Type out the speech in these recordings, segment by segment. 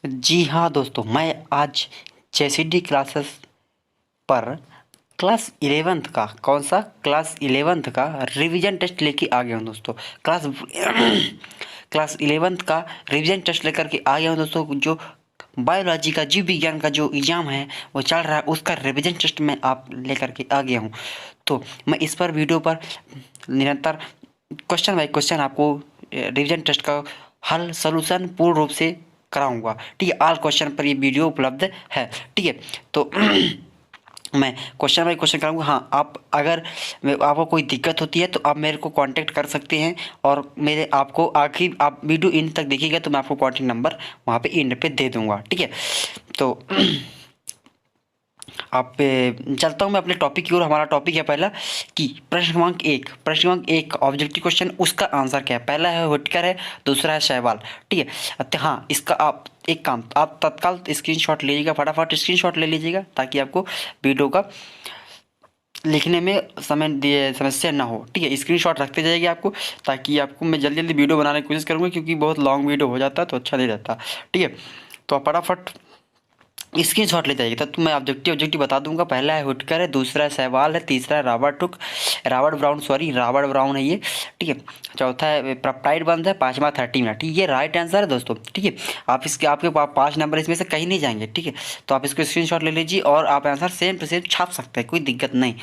जी हाँ दोस्तों, मैं आज जेसीडी क्लासेस पर क्लास 11th का कौन सा क्लास 11th का रिवीजन टेस्ट लेके आ गया हूँ दोस्तों। क्लास क्लास 11th का रिवीजन टेस्ट लेकर के आ गया हूँ दोस्तों। जो बायोलॉजी का जीव विज्ञान का जो एग्ज़ाम है वो चल रहा है, उसका रिवीजन टेस्ट मैं आप लेकर के आ गया हूँ। तो मैं इस पर वीडियो पर निरंतर क्वेश्चन बाय क्वेश्चन आपको रिवीजन टेस्ट का हल सॉल्यूशन पूर्ण रूप से कराऊंगा। ठीक है, ऑल क्वेश्चन पर ये वीडियो उपलब्ध है। ठीक है, तो मैं क्वेश्चन बाय क्वेश्चन कराऊंगा। हाँ, आप अगर आपको कोई दिक्कत होती है तो आप मेरे को कांटेक्ट कर सकते हैं, और मेरे आपको आखिर आप वीडियो एंड तक देखिएगा तो मैं आपको कांटेक्ट नंबर वहाँ पे एंड पे दे दूंगा। ठीक है, तो आप चलता हूँ मैं अपने टॉपिक की ओर। हमारा टॉपिक है पहला कि प्रश्न क्रमांक 1 ऑब्जेक्टिव क्वेश्चन, उसका आंसर क्या है। पहला है व्हिटकर है, दूसरा है सहवाल। ठीक है, हाँ, इसका आप एक काम, आप तत्काल स्क्रीनशॉट ले लीजिएगा, फटाफट स्क्रीनशॉट ले लीजिएगा ताकि आपको वीडियो का लिखने में समस्या ना हो। ठीक है, स्क्रीनशॉट रखते जाइए आपको, ताकि आपको मैं जल्दी जल्दी वीडियो बनाने की कोशिश करूँगा, क्योंकि बहुत लॉन्ग वीडियो हो जाता है तो अच्छा नहीं रहता। ठीक है, तो आप फटाफट स्क्रीनशॉट ले जाइए, तब तो मैं ऑब्जेक्टिव बता दूंगा। पहला है हुटकर है, दूसरा है सहवाल है, तीसरा है रॉबर्ट ब्राउन है ये। ठीक है, चौथा है पेप्टाइड बंद है, पांचवा 30 मिनट। ठीक है, ये राइट आंसर है दोस्तों। ठीक है, आप इसके आपके पास 5 नंबर इसमें से कहीं नहीं जाएंगे। ठीक है, तो आप इसको स्क्रीनशॉट ले लीजिए और आप आंसर सेम टू सेम छाप सकते हैं, कोई दिक्कत नहीं।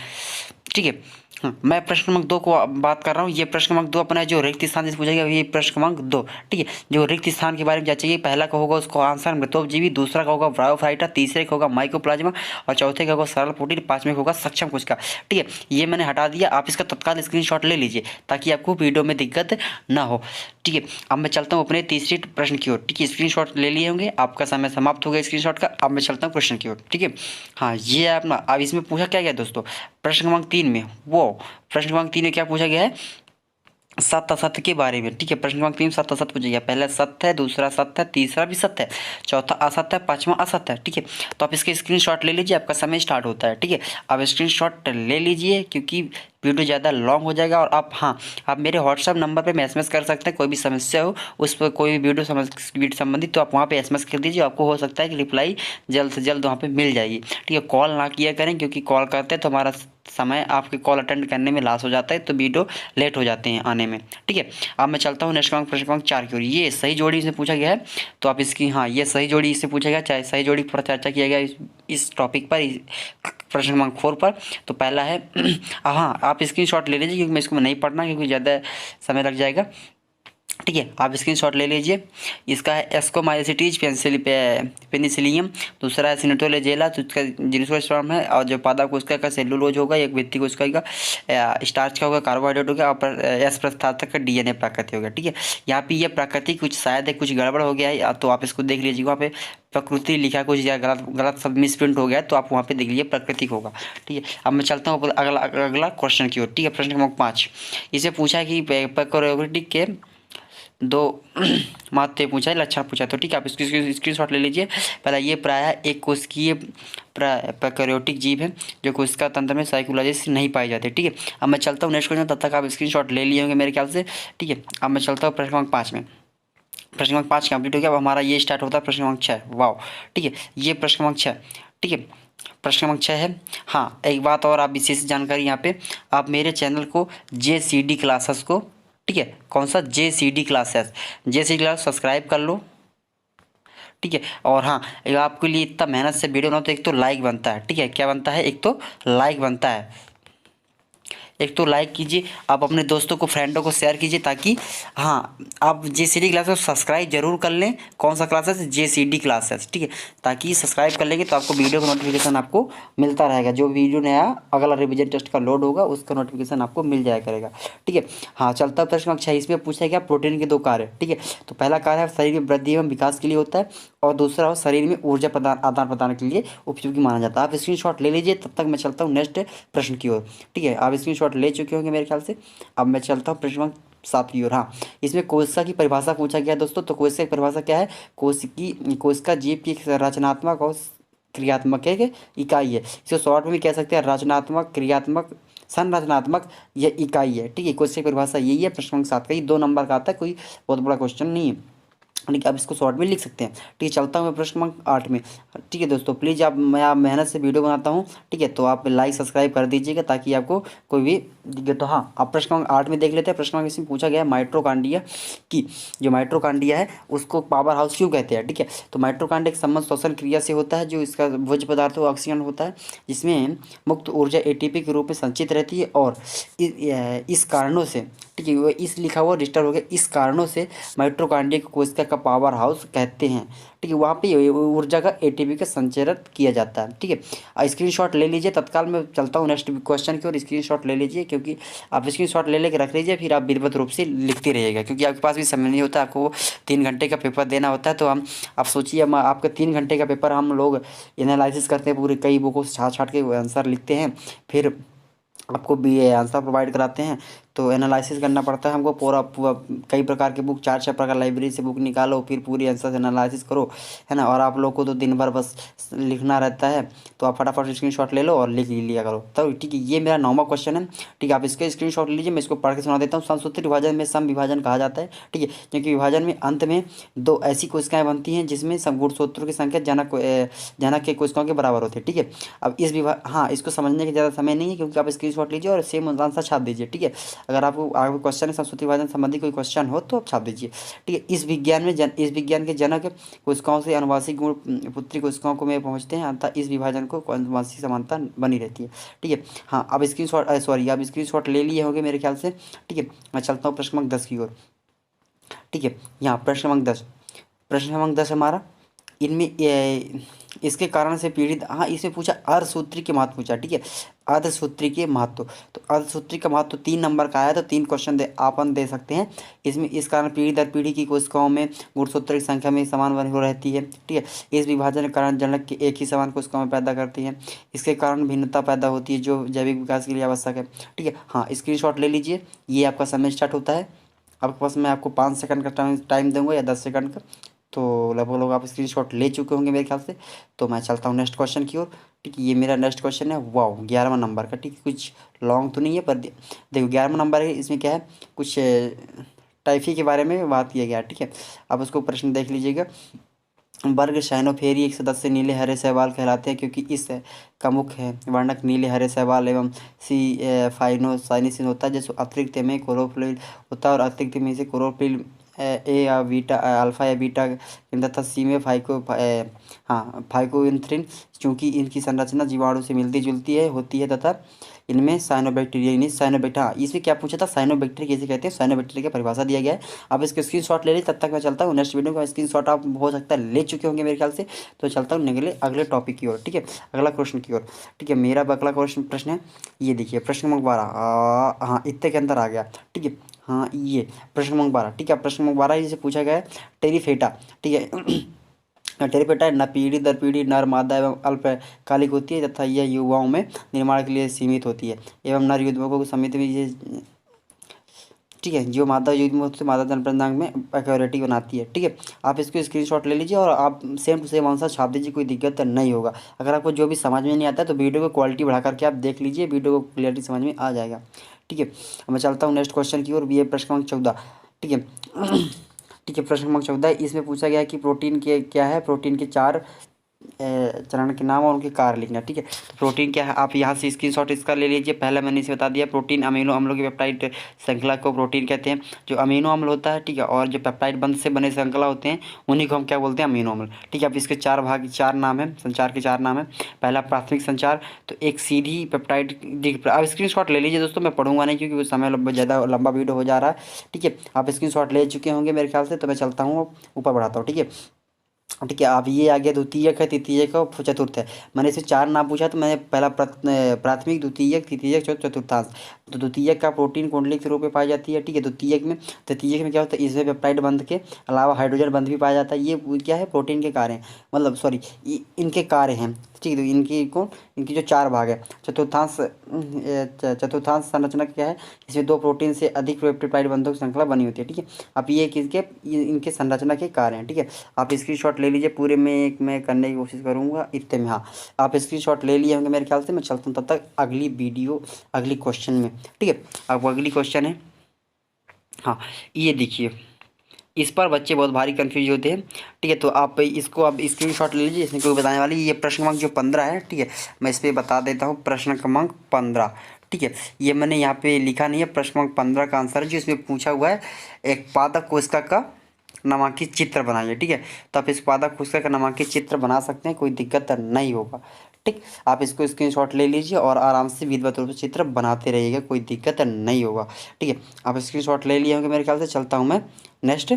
ठीक है, मैं प्रश्न क्रमांक 2 को बात कर रहा हूँ। ये प्रश्न क्रमांक 2 अपना जो रिक्त स्थान से पूछा गया, ये प्रश्न क्रमांक 2। ठीक है, जो रिक्त स्थान के बारे में जांचेंगे। पहला का होगा उसको आंसर मृतोपजीवी, दूसरा का होगा ब्रायोफाइटा, तीसरे का होगा माइकोप्लाज्मा, और चौथे का होगा सरल प्रोटीन, पांचवें का होगा सक्षम कोशिका। ठीक है, ये मैंने हटा दिया, आप इसका तत्काल स्क्रीनशॉट ले लीजिए ताकि आपको वीडियो में दिक्कत ना हो। ठीक है, अब मैं चलता हूँ अपने तीसरे प्रश्न की ओर। ठीक है, स्क्रीनशॉट ले लिए होंगे, आपका समय समाप्त हो गया स्क्रीनशॉट का। अब मैं चलता हूँ क्वेश्चन की ओर। ठीक है, हाँ, ये अपना अब इसमें पूछा क्या गया दोस्तों, प्रश्न क्रमांक 3 में प्रश्न क्रमांक 3 में क्या पूछा गया है, सत्य असत्य के बारे में। ठीक है, प्रश्न क्रमांक 3 सत्य असत्य पूछा गया। पहला सत्य है, दूसरा सत्य है, तीसरा भी सत्य है, चौथा असत्य है, पांचवा असत्य है। ठीक है, तो आप इसके स्क्रीनशॉट ले लीजिए, आपका समय स्टार्ट होता है। ठीक है, आप स्क्रीनशॉट ले लीजिए क्योंकि वीडियो ज़्यादा लॉन्ग हो जाएगा। और आप, हाँ, आप मेरे व्हाट्सअप नंबर पे एसएमएस कर सकते हैं, कोई भी समस्या हो उस पर, कोई भी वीडियो संबंधित, तो आप वहाँ पे एसएमएस कर दीजिए, आपको हो सकता है कि रिप्लाई जल्द से जल्द वहाँ पे मिल जाएगी। ठीक है, कॉल ना किया करें, क्योंकि कॉल करते हैं तो हमारा समय आपके कॉल अटेंड करने में लॉस हो जाता है, तो वीडियो लेट हो जाते हैं आने में। ठीक है, अब मैं चलता हूँ नेक्स्ट प्रश्न क्रमांक 4 की ओर। ये सही जोड़ी से पूछा गया है, तो आप इसकी, हाँ, ये सही जोड़ी इससे पूछा गया, चाहे सही जोड़ी पर चर्चा किया गया इस टॉपिक पर, प्रश्न क्रमांक 4 पर। तो पहला है हाँ, आप स्क्रीनशॉट ले लीजिए क्योंकि मैं इसको नहीं पढ़ना, क्योंकि ज़्यादा समय लग जाएगा। ठीक है, आप स्क्रीनशॉट ले लीजिए। इसका है एस्कोमाइसिटीज पेनिसिलियम, दूसरा है सिनेटोलेजेला, तो इसका जिनोस्पर्म है, और जो पादा कोशिका का सेलुलोज होगा, एक भित्ति कोशिका का स्टार्च का होगा, कार्बोहाइड्रेट होगा, और एस प्रस्थातक का डीएनए प्राकृतिक होगा। ठीक है, यहाँ पे ये प्राकृतिक कुछ शायद है, कुछ गड़बड़ हो गया है, तो आप इसको देख लीजिए। वहाँ पे प्रकृति लिखा कुछ या गलत गलत सब मिसप्रिंट हो गया है, तो आप वहाँ पे देख लीजिए प्राकृतिक होगा। ठीक है, अब मैं चलता हूँ अगला क्वेश्चन की ओर। ठीक है, प्रश्न क्रमांक 5, इसे पूछा है कि प्रोकैरियोटिक के दो माते पूछा है, लक्षण पूछा है। तो ठीक है, आप इसकी स्क्रीनशॉट ले लीजिए। पहला ये प्रायः एक कोशिकीय प्रोकैरियोटिक जीव है जो कोशिका तंत्र में साइकोलॉजिस्ट नहीं पाई जाती। ठीक है, अब मैं चलता हूँ नेक्स्ट क्वेश्चन, तब तक आप स्क्रीनशॉट ले लिए होंगे मेरे ख्याल से। ठीक है, अब मैं चलता हूँ प्रश्न क्रमांक 5 में। प्रश्न क्रमांक 5 कंप्लीट हो गया, अब हमारा ये स्टार्ट होता है प्रश्न क्रमांक 6। वाह, ठीक है, ये प्रश्न क्रमांक 6। ठीक है, प्रश्न क्रमांक 6 है। हाँ, एक बात और, आप विशेष जानकारी यहाँ पे, आप मेरे चैनल को जेसीडी क्लासेस को, ठीक है, कौन सा जेसीडी क्लासेस, जेसीडी क्लास सब्सक्राइब कर लो। ठीक है, और हाँ, आपके लिए इतना मेहनत से वीडियो बनाओ तो एक तो लाइक बनता है। ठीक है, क्या बनता है, एक तो लाइक बनता है। एक तो लाइक कीजिए, आप अपने दोस्तों को, फ्रेंडों को शेयर कीजिए, ताकि, हाँ, आप जेसीडी क्लासेस सब्सक्राइब जरूर कर लें। कौन सा क्लासेस, जेसीडी क्लासेस। ठीक है, ताकि सब्सक्राइब कर लेंगे तो आपको वीडियो का नोटिफिकेशन आपको मिलता रहेगा। जो वीडियो नया अगला रिवीजन टेस्ट का लोड होगा उसका नोटिफिकेशन आपको मिल जाया करेगा। ठीक है, हाँ, चलता है प्रश्न अच्छा, इसमें पूछा गया प्रोटीन के 2 कार्य। ठीक है, तो पहला कार्य है शरीर में वृद्धि एवं विकास के लिए होता है, और दूसरा हो शरीर में ऊर्जा आदान प्रदान के लिए उपयोगी माना जाता है। आप स्क्रीनशॉट ले लीजिए, तब तक मैं चलता हूँ नेक्स्ट प्रश्न की ओर। ठीक है, आप स्क्रीनशॉट ले चुके होंगे मेरे ख्याल से। अब मैं चलता हूँ प्रश्न क्रमांक 7 की ओर। हाँ, इसमें कोशिका की परिभाषा पूछा गया दोस्तों। तो कोशिका की परिभाषा क्या है, कोशिका जीव की एक रचनात्मक और क्रियात्मक एक इकाई है। इसे शॉर्ट में भी कह सकते हैं रचनात्मक, क्रियात्मक, संरचनात्मक, यह इकाई है। ठीक है, कोशिका की परिभाषा यही है। प्रश्न क्रमांक 7 का ये 2 नंबर का आता है, कोई बहुत बड़ा क्वेश्चन नहीं है। ठीक है, आप इसको शॉर्ट में लिख सकते हैं। ठीक है, चलता हूँ मैं प्रश्न क्रमांक 8 में। ठीक है दोस्तों, प्लीज़ आप मेहनत से वीडियो बनाता हूँ, ठीक है, तो आप लाइक सब्सक्राइब कर दीजिएगा ताकि आपको कोई भी दिक्कत। तो हाँ, आप प्रश्न क्रमांक 8 में देख लेते हैं। प्रश्न क्रमांक इसमें पूछा गया है माइटोकॉन्ड्रिया की, जो माइटोकॉन्ड्रिया है उसको पावर हाउस क्यों कहते हैं। ठीक है, तो माइटोकॉन्ड्रिया का संबंध श्वसन क्रिया से होता है, जो इसका भोज्य पदार्थ ऑक्सीजन होता है, जिसमें मुक्त ऊर्जा एटीपी के रूप में संचित रहती है, और इस कारणों से, ठीक है, वो इस लिखा हुआ डिस्टर्ब हो गया, इस कारणों से माइटोकॉन्ड्रिया को कोशिका का पावर हाउस कहते हैं। ठीक है, वहाँ पे ऊर्जा का एटीपी का संचरण किया जाता है। ठीक है, स्क्रीनशॉट ले लीजिए। तत्काल मैं चलता हूँ नेक्स्ट क्वेश्चन की ओर। स्क्रीनशॉट ले लीजिए, क्योंकि आप स्क्रीनशॉट ले लेके रख लीजिए, फिर आप विधिवत रूप से लिखते रहिएगा, क्योंकि आपके पास भी समय नहीं होता, आपको 3 घंटे का पेपर देना होता है। तो हम, आप सोचिए, हम आपका 3 घंटे का पेपर हम लोग एनालिसिस करते हैं, पूरे कई बुकों से छाट छाट के आंसर लिखते हैं, फिर आपको भी आंसर प्रोवाइड कराते हैं। तो एनालिसिस करना पड़ता है हमको पूरा कई प्रकार के बुक, 4 प्रकार लाइब्रेरी से बुक निकालो, फिर पूरी आंसर एनालिसिस करो, है ना। और आप लोग को तो दिन भर बस लिखना रहता है, तो आप फटाफट स्क्रीनशॉट ले लो और लिख लिया करो। तो ठीक है, ये मेरा 9वां क्वेश्चन है। ठीक है, आप इसके स्क्रीनशॉट लीजिए, मैं इसको पढ़ के सुना देता हूँ। समसूत्री विभाजन में सम विभाजन कहा जाता है। ठीक है, क्योंकि विभाजन में अंत में 2 ऐसी कोशिकाएं बनती हैं जिसमें गुणसूत्रों की संख्या जनक के कोशिकाओं के बराबर होती है। ठीक है, अब इस हाँ, इसको समझने के ज़्यादा समय नहीं है, क्योंकि आप स्क्रीनशॉट लीजिए और सेम आंसर छाप दीजिए। ठीक है, अगर आपको आगे क्वेश्चन है संस्कृति विभाजन संबंधी कोई क्वेश्चन हो तो आप छाप दीजिए। ठीक है, इस विज्ञान के जनक कोशिकाओं से अनुवांशिक गुण पुत्री कोशिकाओं को में पहुंचते हैं, अतः इस विभाजन को अनुवांशिक समानता बनी रहती है। ठीक है, हाँ, अब आप स्क्रीनशॉट ले लिए होंगे मेरे ख्याल से। ठीक है, मैं चलता हूँ प्रश्न क्रमांक 10 की ओर। ठीक है, यहाँ प्रश्न क्रमांक 10 हमारा, इनमें इसके कारण से पीड़ित, हाँ, इसमें पूछा अर्धसूत्री के महत्व पूछा। ठीक है, अर्धसूत्री के महत्व, तो अर्धसूत्री का महत्व 3 नंबर का आया, तो 3 क्वेश्चन अपन दे सकते हैं इसमें। इस कारण पीढ़ी दर पीढ़ी की कोशिकाओं में गुणसूत्र की संख्या में समान बनी हो रहती है। ठीक है, इस विभाजन के कारण जनक की एक ही समान कोशिकाओं में पैदा करती है, इसके कारण भिन्नता पैदा होती है जो जैविक विकास के लिए आवश्यक है। ठीक है, हाँ, स्क्रीनशॉट ले लीजिए। ये आपका समय स्टार्ट होता है, आपके पास मैं आपको 5 सेकंड का टाइम दूंगा या 10 सेकंड का, तो लगभग लोग आप स्क्रीनशॉट ले चुके होंगे मेरे ख्याल से। तो मैं चलता हूँ नेक्स्ट क्वेश्चन की ओर। ठीक है, ये मेरा नेक्स्ट क्वेश्चन है, वाओ, 11वां नंबर का। ठीक है, कुछ लॉन्ग तो नहीं है, पर देखो 11वां नंबर है, इसमें क्या है, कुछ टाइफी के बारे में बात किया गया। ठीक है, आप उसको प्रश्न देख लीजिएगा। वर्ग साइनोफेरी एक सदस्य नीले हरे शैवाल कहलाते हैं, क्योंकि इस का मुख्य वर्णक नीले हरे शैवाल एवं फाइनोसाइनिसिन होता है, जैसे अतिरिक्त में क्लोरोफिल होता है, और अतिरिक्त में से क्लोरोफिल ए या बीटा, अल्फा या बीटा, तथा सी में फाइकोइंथ्रिन। चूँकि इनकी संरचना जीवाणु से मिलती जुलती है होती है, तथा इनमें साइनोबैक्टीरिया, हाँ, इसमें क्या पूछा था, साइनोबैक्टीरिया किसे कहते हैं, साइनोबैक्टीरिया की परिभाषा दिया गया है। आप इसके स्क्रीनशॉट ले लीजिए, तब तक मैं चलता हूँ नेक्स्ट वीडियो का। स्क्रीनशॉट आप हो सकता है ले चुके होंगे मेरे ख्याल से। तो चलता हूँ अगले टॉपिक की ओर। ठीक है, अगला क्वेश्चन की ओर। ठीक है, मेरा अगला प्रश्न है, ये देखिए, प्रश्न नंबर 12, हाँ, इतने के अंदर आ गया। ठीक है, हाँ, ये प्रश्न नंबर 12। ठीक है, प्रश्न नंबर 12 जिसे पूछा गया है टेरिफेटा। ठीक है, टेरिपेटा न पीढ़ी दर पीढ़ी नर मादा एवं अल्पकालिक होती है, तथा यह युवाओं में निर्माण के लिए सीमित होती है, एवं नर युग्मकों की समिति में ये, ठीक है, जो मादा युग्म से मादा जनप्रजनन में एक्योरिटी बनाती है। ठीक है, आप इसको स्क्रीनशॉट ले लीजिए और आप सेम टू सेम आंसर छाप दीजिए, कोई दिक्कत नहीं होगा। अगर आपको जो भी समझ में नहीं आता है तो वीडियो को क्वालिटी बढ़ा करके आप देख लीजिए, वीडियो को क्लियरिटी समझ में आ जाएगा। ठीक है, मैं चलता हूँ नेक्स्ट क्वेश्चन की ओर। ये प्रश्न क्रमांक 14। ठीक है, ठीक है, प्रश्न क्रमांक 14, इसमें पूछा गया है कि प्रोटीन के क्या है, प्रोटीन के 4 चरण के नाम और उनके कार्य लिखना। ठीक है, तो प्रोटीन क्या है, आप यहाँ से स्क्रीनशॉट इसका ले लीजिए। पहले मैंने इसे बता दिया, प्रोटीन अमीनो अम्लों की पेप्टाइड श्रृंखला को प्रोटीन कहते हैं। जो अमीनो अम्ल होता है, ठीक है, और जो पेप्टाइड बंध से बने श्रृंखला होते हैं, उन्हीं को हम क्या बोलते हैं, अमीनो अम्ल। ठीक है, अब इसके 4 नाम है, संचार के 4 नाम है। पहला प्राथमिक संचार, तो एक सीधी पेप्टाइड, आप स्क्रीनशॉट ले लीजिए दोस्तों, मैं पढ़ूंगा नहीं क्योंकि समय ज़्यादा लंबा वीडियो हो जा रहा है। ठीक है, आप स्क्रीनशॉट ले चुके होंगे मेरे ख्याल से, तो मैं चलता हूँ ऊपर बढ़ाता हूँ। ठीक है, ठीक है, आप ये आ गया द्वितीयक है, तृतीयक है और चतुर्थ है। मैंने इसमें 4 नाम पूछा, तो मैंने पहला प्राथमिक, द्वितीयक, तृतीयक, चतुर्थांश। तो द्वितीयक का प्रोटीन कुंडलिक के रूप में पाई जाती है। ठीक है, तृतीयक में क्या होता है, इसमें पेप्टाइड बंध के अलावा हाइड्रोजन बंध भी पाया जाता है। ये क्या है, प्रोटीन के कार्य हैं, मतलब सॉरी, इनके कार्य हैं। ठीक है, तो इनकी जो 4 भाग है। चतुर्थांश संरचना क्या है, इसमें 2 प्रोटीन से अधिक पेप्टाइड बंधों की श्रृंखला बनी होती है। ठीक है, अब ये इनके संरचना के कार्य हैं। ठीक है, आप स्क्रीनशॉट ले लीजिए, पूरे में मैं करने की कोशिश करूँगा इतने में। हाँ, आप स्क्रीनशॉट ले लिए होंगे मेरे ख्याल से। मैं चलता हूँ तब तक अगली क्वेश्चन में। ठीक है, अब अगली क्वेश्चन है, हाँ, ये देखिए, इस पर बच्चे बहुत भारी कंफ्यूज होते हैं। ठीक है, तो आप इसको अब स्क्रीनशॉट ले लीजिए, इसमें कोई बताने वाली। ये प्रश्न क्रमांक जो 15 है, ठीक है, मैं इस पर बता देता हूँ। प्रश्न क्रमांक 15, ठीक है, ये मैंने यहाँ पे लिखा नहीं है। प्रश्न क्रमांक 15 का आंसर जो इसमें पूछा हुआ है, एक पादप कोशिका का नामांकित चित्र बनाइए। ठीक है, तो आप इस पादप कोशिका का नामांकित चित्र बना सकते हैं, कोई दिक्कत नहीं होगा। ठीक, आप इसको स्क्रीनशॉट ले लीजिए और आराम से विधिवत रूप से चित्र बनाते रहिएगा, कोई दिक्कत नहीं होगा। ठीक है, आप स्क्रीनशॉट ले लिए होंगे मेरे ख्याल से। चलता हूँ मैं नेक्स्ट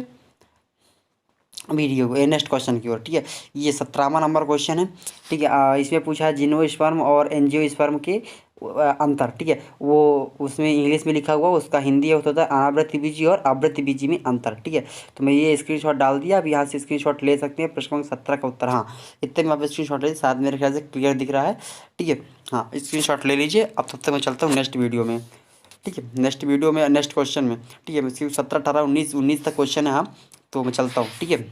वीडियो नेक्स्ट क्वेश्चन की ओर। ठीक है, ये 17वां नंबर क्वेश्चन है। ठीक है, इसमें पूछा है जिनोस्पर्म और एंजियोस्पर्म के अंतर। ठीक है, वो उसमें इंग्लिश में लिखा हुआ, उसका हिंदी होता है अनावृत्तिबीजी और आवृत्तिबीजी में अंतर। ठीक है, तो मैं ये स्क्रीनशॉट डाल दिया। अब यहाँ से स्क्रीनशॉट ले सकते हैं। प्रश्न क्रमांक 17 का उत्तर, हाँ, इतने में आप स्क्रीनशॉट ले, साथ मेरे ख्याल से क्लियर दिख रहा है। ठीक है, हाँ, स्क्रीनशॉट ले लीजिए। अब तब तक मैं चलता हूँ नेक्स्ट वीडियो में। ठीक है, नेक्स्ट वीडियो में नेक्स्ट क्वेश्चन में। ठीक है, 17, 18, 19 तक क्वेश्चन है। हाँ, तो मैं चलता हूँ। ठीक है,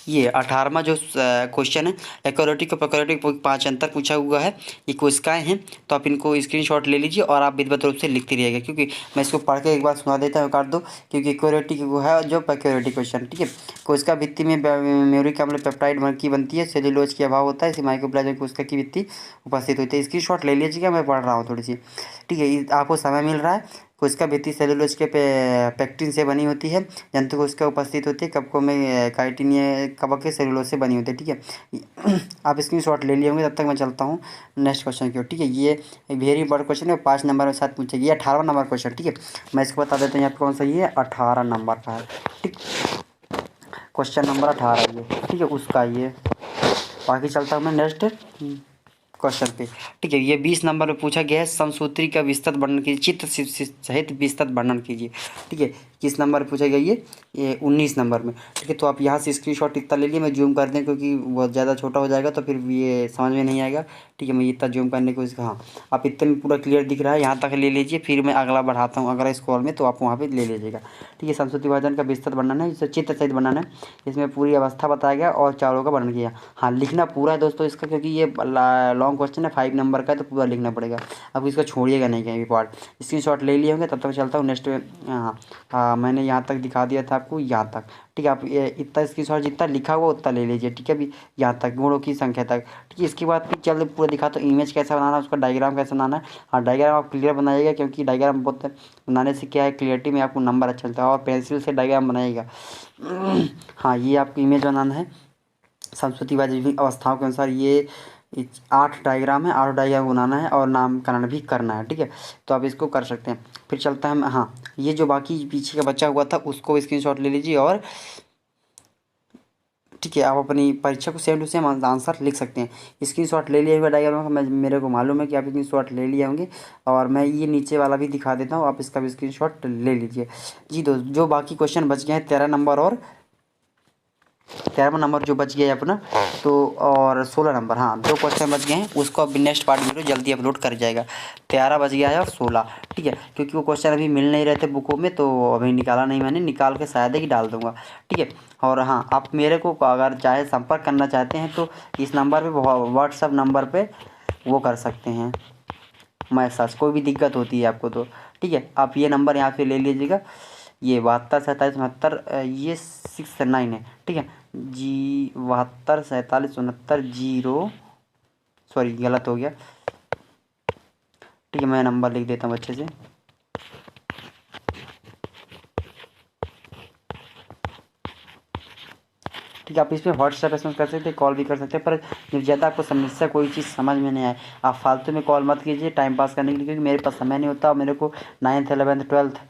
ये 18वां जो क्वेश्चन है, एक्रोटिक और प्रोकैरियोटिक 5 अंतर पूछा हुआ है। ये कोशिकाएं हैं, तो आप इनको स्क्रीनशॉट ले लीजिए और आप विधिवत रूप से लिखते रहिएगा, क्योंकि मैं इसको पढ़ के एक बार सुना देता हूँ, काट दो, क्योंकि एक्रोटिक वो है जो प्रोकैरियोटिक क्वेश्चन। ठीक है, कोशिका भित्ति में म्यूरिक अम्ल पेप्टाइड की बनती है, सेल्यूलोज की अभाव होता है, इसे माइक्रोप्लाज्म कोशिका की भित्ति उपस्थित होती है। स्क्रीनशॉट ले लीजिएगा, मैं पढ़ रहा हूँ थोड़ी सी। ठीक है, आपको समय मिल रहा है। कोशिका भित्ति सेल्यूलोज के पेक्टिन से बनी होती है। जंतु कोशिका उपस्थित होती है, कवकों में काइटिन कवक के सेल्यूलोज से बनी होती है। ठीक है, आप स्क्रीनशॉट ले लिए होंगे। तब तक मैं चलता हूँ नेक्स्ट क्वेश्चन की ओर। ठीक है, ये वेरी इंपॉर्टेंट क्वेश्चन है, 5 नंबर में साथ पूछेगी। ये 18वां नंबर क्वेश्चन। ठीक है, मैं इसको बता देता हूँ यहाँ पर कौन सा, ये 18 नंबर का है। ठीक, क्वेश्चन नंबर 18 ये। ठीक है, उसका ये, बाकी चलता हूँ मैं नेक्स्ट क्वेश्चन पे। ठीक है, ये 20 नंबर में पूछा गया है, समसूत्री का विस्तृत वर्णन कीजिए, चित्र सहित विस्तृत वर्णन कीजिए। ठीक है, किस नंबर पूछा गया ये 19 नंबर में। ठीक है, तो आप यहाँ से स्क्रीनशॉट इतना ले लिए। मैं जूम कर दें, क्योंकि बहुत ज़्यादा छोटा हो जाएगा तो फिर ये समझ में नहीं आएगा। ठीक है, मैं इतना जूम करने की कोशिश, हाँ, आप इतने में पूरा क्लियर दिख रहा है, यहाँ तक ले लीजिए। फिर मैं अगला बढ़ाता हूँ अगला स्क्रॉल में, तो आप वहाँ पर ले लीजिएगा। ठीक है, समसूत्री विभाजन का विस्तृत वर्णन है, इसे चित्र सहित वर्णन है, इसमें पूरी अवस्था बताया गया और चारों का वर्णन किया। हाँ, लिखना पूरा है दोस्तों इसका, क्योंकि ये लॉन्ग क्वेश्चन है, 5 नंबर का है, तो पूरा लिखना पड़ेगा। अब इसको छोड़िएगा नहीं कहीं भी पार्ट। स्क्रीनशॉट ले लिए होंगे। तब तक चलता हूँ नेक्स्ट में। हाँ, मैंने यहाँ तक दिखा दिया था आपको, यहाँ तक। ठीक है, आप ये इतना स्क्रीनशॉट जितना लिखा हुआ उतना ले लीजिए। ठीक है, अभी यहाँ तक गुणों की संख्या तक। ठीक है, इसके बाद फिर चल पूरा दिखा, तो इमेज कैसे बनाना है, उसका डायग्राम कैसे बनाना है। हाँ, डायग्राम आप क्लियर बनाइएगा, क्योंकि डायग्राम बहुत बनाने से क्या है, क्लियरिटी में आपको नंबर अच्छा चलता है। और पेंसिल से डायग्राम बनाइएगा। हाँ, ये आपको इमेज बनाना है समसूत्रीवादी अवस्थाओं के अनुसार। ये 8 डायग्राम है, 8 डायग्राम बनाना है और नामकरण भी करना है। ठीक है, तो आप इसको कर सकते हैं। फिर चलता है, हाँ, ये जो बाकी पीछे का बचा हुआ था उसको स्क्रीनशॉट ले लीजिए। और ठीक है, आप अपनी परीक्षा को सेम टू सेम आंसर लिख सकते हैं। स्क्रीनशॉट ले लिया हुआ डायग्राम का, मैं मेरे को मालूम है कि आप स्क्रीनशॉट ले लिए होंगे। और मैं ये नीचे वाला भी दिखा देता हूँ, आप इसका भी स्क्रीनशॉट ले लीजिए। जी दोस्त, जो बाकी क्वेश्चन बच गए हैं 13 नंबर और 13वां नंबर जो बच गया है अपना, तो और 16 नंबर, हाँ, 2 क्वेश्चन बच गए हैं, उसको अब नेक्स्ट पार्ट वीडियो जल्दी अपलोड कर जाएगा। 13 बच गया है और 16। ठीक है, क्योंकि वो क्वेश्चन अभी मिल नहीं रहे थे बुकों में, तो अभी निकाला नहीं मैंने, निकाल के शायद ही डाल दूंगा। ठीक है, और हाँ, आप मेरे को अगर चाहे संपर्क करना चाहते हैं तो इस नंबर पर, व्हाट्सअप नंबर पर वो कर सकते हैं मैसेज, कोई भी दिक्कत होती है आपको तो। ठीक है, आप ये नंबर यहाँ से ले लीजिएगा, ये 72 47 69, ये 69 है। ठीक है, जी 72 47 69 0, सॉरी गलत हो गया। ठीक है, मैं नंबर लिख देता हूँ अच्छे से। ठीक है, आप इसमें व्हाट्सएप एसएमएस कर सकते हैं, कॉल भी कर सकते हैं, पर जब ज़्यादा आपको समस्या कोई चीज़ समझ में नहीं आए, आप फालतू में कॉल मत कीजिए टाइम पास करने के लिए, क्योंकि मेरे पास समय नहीं होता। मेरे को 9th 11th 12th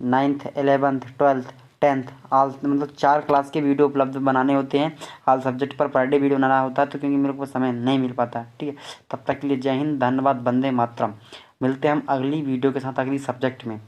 9th 11th 12th 10th all, मतलब 4 क्लास के वीडियो उपलब्ध बनाने होते हैं। All subject per day video बनाना होता है, तो क्योंकि मेरे को समय नहीं मिल पाता है। ठीक है, तब तक के लिए जय हिंद, धन्यवाद, वंदे मातरम। मिलते हैं हम अगली वीडियो के साथ अगली सब्जेक्ट में।